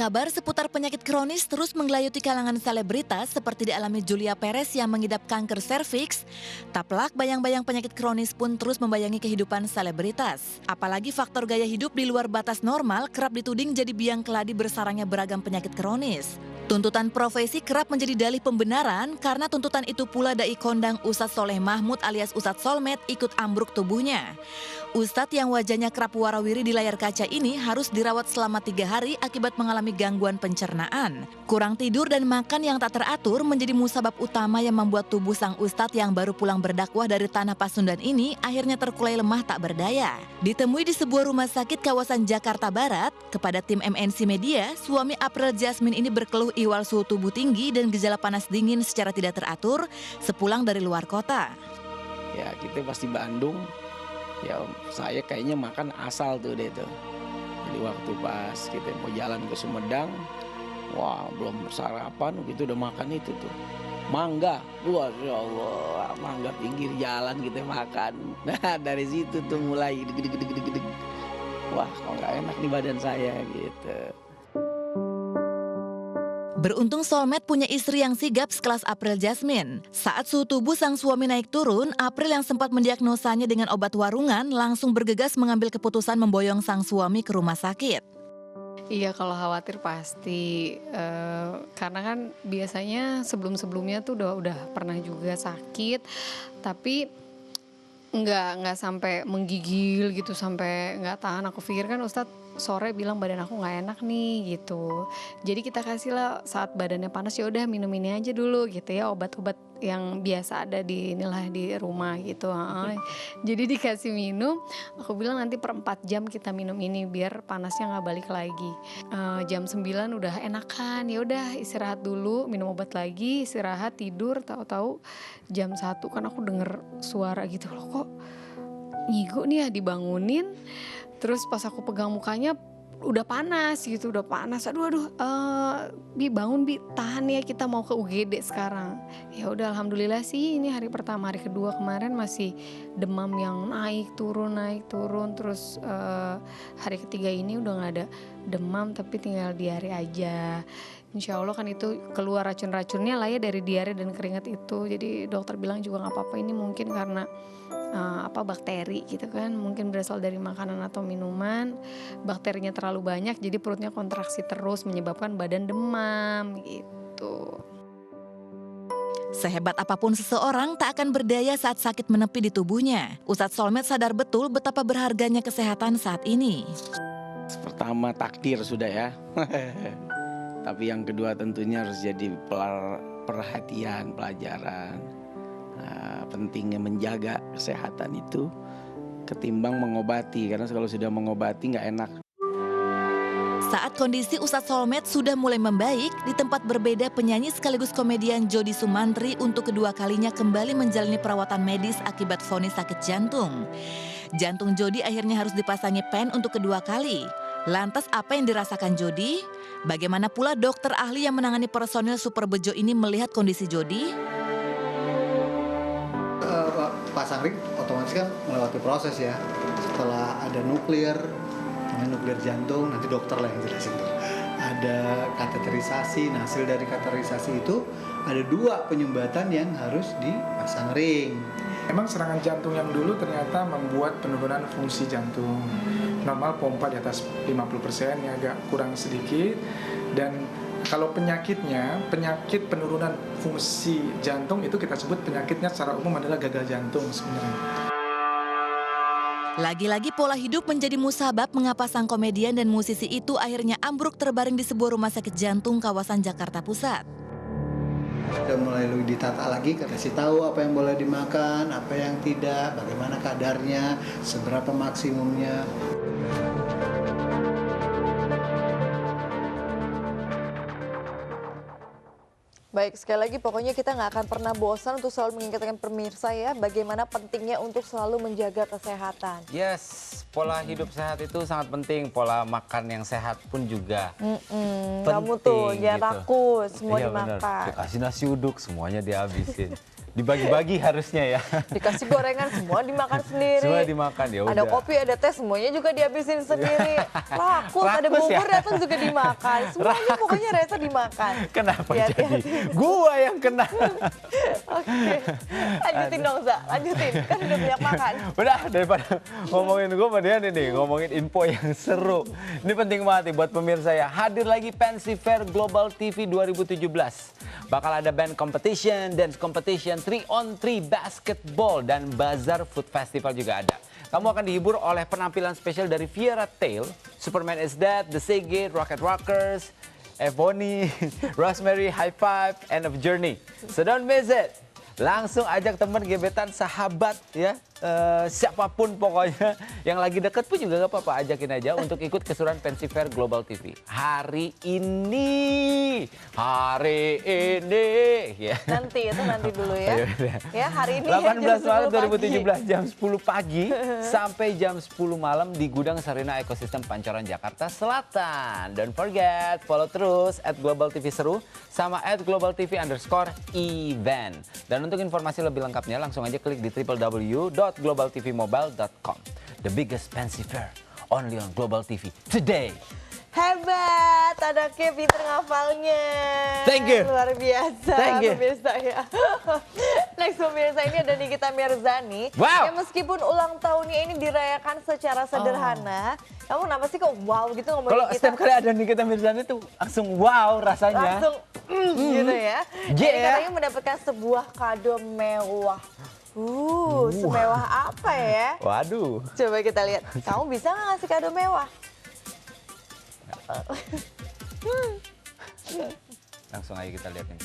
Kabar seputar penyakit kronis terus menggelayuti kalangan selebritas seperti dialami Julia Perez yang mengidap kanker serviks. Tak pelak bayang-bayang penyakit kronis pun terus membayangi kehidupan selebritas. Apalagi faktor gaya hidup di luar batas normal kerap dituding jadi biang keladi bersarangnya beragam penyakit kronis. Tuntutan profesi kerap menjadi dalih pembenaran karena tuntutan itu pula dai kondang Ustadz Soleh Mahmud alias Ustadz Solmed ikut ambruk tubuhnya. Ustadz yang wajahnya kerap warawiri di layar kaca ini harus dirawat selama 3 hari akibat mengalami gangguan pencernaan. Kurang tidur dan makan yang tak teratur menjadi musabab utama yang membuat tubuh sang Ustadz yang baru pulang berdakwah dari tanah Pasundan ini akhirnya terkulai lemah tak berdaya. Ditemui di sebuah rumah sakit kawasan Jakarta Barat, kepada tim MNC Media, suami April Jasmine ini berkeluh ihwal suhu tubuh tinggi dan gejala panas dingin secara tidak teratur sepulang dari luar kota. Ya kita pasti Bandung, ya saya kayaknya makan asal tuh deh tuh. Jadi waktu pas kita mau jalan ke Sumedang, wah belum sarapan gitu udah makan itu tuh. Mangga, wah ya Allah, mangga pinggir jalan kita makan. Nah dari situ tuh mulai gede-gede. Wah kok nggak enak nih badan saya gitu. Beruntung Solmed punya istri yang sigap sekelas April Jasmine. Saat suhu tubuh sang suami naik turun, April yang sempat mendiagnosanya dengan obat warungan langsung bergegas mengambil keputusan memboyong sang suami ke rumah sakit. Iya kalau khawatir pasti, karena kan biasanya sebelum-sebelumnya tuh udah pernah juga sakit, tapi nggak sampai menggigil gitu, sampai nggak tahan. Aku pikir kan Ustadz sore bilang badan aku nggak enak nih gitu. Jadi kita kasih lah saat badannya panas ya udah minum ini aja dulu gitu ya, obat-obat yang biasa ada di inilah di rumah gitu. Jadi dikasih minum, aku bilang nanti per 4 jam kita minum ini biar panasnya nggak balik lagi. Jam 9 udah enakan, ya udah istirahat dulu, minum obat lagi, istirahat tidur, tahu-tahu jam 1 kan aku denger suara gitu loh, kok ngigo nih ya, dibangunin. Terus pas aku pegang mukanya udah panas gitu, udah panas. Aduh, Bi bangun Bi, tahan ya kita mau ke UGD sekarang. Ya udah alhamdulillah sih ini hari pertama, hari kedua kemarin masih demam yang naik turun. Terus hari ketiga ini udah gak ada demam tapi tinggal diare aja. Insya Allah kan itu keluar racun-racunnya lah ya dari diare dan keringat itu. Jadi dokter bilang juga gak apa-apa, ini mungkin karena bakteri gitu kan, mungkin berasal dari makanan atau minuman, bakterinya terlalu banyak jadi perutnya kontraksi terus menyebabkan badan demam gitu. Sehebat apapun seseorang tak akan berdaya saat sakit menepi di tubuhnya. Ustadz Solmed sadar betul betapa berharganya kesehatan saat ini. Pertama takdir sudah ya. Tapi yang kedua tentunya harus jadi perhatian, pelajaran. Pentingnya menjaga kesehatan itu ketimbang mengobati, karena kalau sudah mengobati nggak enak. Saat kondisi Ustadz Solmed sudah mulai membaik, di tempat berbeda penyanyi sekaligus komedian Jody Sumantri untuk kedua kalinya kembali menjalani perawatan medis akibat vonis sakit jantung. Jantung Jody akhirnya harus dipasangi pen untuk kedua kali. Lantas apa yang dirasakan Jody? Bagaimana pula dokter ahli yang menangani personil Super Bejo ini melihat kondisi Jody? Pasang ring otomatis kan melewati proses ya. Setelah ada nuklir jantung, nanti dokter lah yang jelasin. Ada kateterisasi, nah hasil dari kateterisasi itu ada 2 penyumbatan yang harus dipasang ring. Memang serangan jantung yang dulu ternyata membuat penurunan fungsi jantung. Normal pompa di atas 50%, ya agak kurang sedikit. Dan kalau penyakitnya, penyakit penurunan fungsi jantung itu kita sebut penyakitnya secara umum adalah gagal jantung sebenarnya. Lagi-lagi pola hidup menjadi musabab mengapa sang komedian dan musisi itu akhirnya ambruk terbaring di sebuah rumah sakit jantung kawasan Jakarta Pusat. Udah mulai lebih ditata lagi, kasih tahu apa yang boleh dimakan, apa yang tidak, bagaimana kadarnya, seberapa maksimumnya. Baik, sekali lagi pokoknya kita nggak akan pernah bosan untuk selalu mengingatkan pemirsa ya bagaimana pentingnya untuk selalu menjaga kesehatan. Yes, pola hidup sehat itu sangat penting, pola makan yang sehat pun juga Kamu tuh jangan gitu. rakus, semua Iya, dimakan. bener. Dikasih nasi uduk semuanya dihabisin. Dibagi-bagi harusnya ya. Dikasih gorengan semua dimakan sendiri. Semua dimakan ya udah. Ada kopi, ada teh, semuanya juga dihabisin sendiri. Laku, ada Rakus bubur ya? datang juga dimakan. Semuanya pokoknya Reza dimakan. Kenapa Ya, jadi hati-hati. gua yang kena? Oke, lanjutin dong Za, lanjutin. Kan udah banyak makan. Udah, daripada ngomongin gue sama dia nih, ngomongin info yang seru. Ini penting banget nih buat pemirsa ya. Hadir lagi Fancy Fair Global TV 2017. Bakal ada band competition, dance competition, 3-on-3 basketball, dan bazar food festival juga ada. Kamu akan dihibur oleh penampilan spesial dari Viera Tail, Superman is Dead, The Seagate, Rocket Rockers, Ebony, Rosemary, High Five, End of Journey. So don't miss it. Langsung ajak teman, gebetan, sahabat ya, siapapun pokoknya yang lagi deket pun juga gak apa-apa, ajakin aja untuk ikut keseruan Fancy Fair Global TV hari ini ya. Nanti, itu nanti dulu ya. Ya, hari ini 18 jam 10 Maret pagi. 2017 jam 10 pagi sampai jam 10 malam di Gudang Sarina Ekosistem Pancoran, Jakarta Selatan. Don't forget, follow terus @globaltvseru sama @globaltv_event. Dan untuk informasi lebih lengkapnya langsung aja klik di www.globaltvmobile.com. The biggest fancy fair only on Global TV today. Hebat, anaknya pinter ngafalnya. Thank you. Luar biasa, Thank you. pemirsa ya. Next pemirsa, ini ada Nikita Mirzani. Wow. Yang meskipun ulang tahunnya ini dirayakan secara sederhana, kamu kenapa sih kok wow gitu ngomongin Kalau kita? setiap kali ada Nikita Mirzani tuh langsung wow rasanya. Langsung gitu ya. Yeah. Jadi katanya mendapatkan sebuah kado mewah. Semewah apa ya? Waduh. Coba kita lihat. Kamu bisa nggak ngasih kado mewah? Langsung aja kita lihat ini.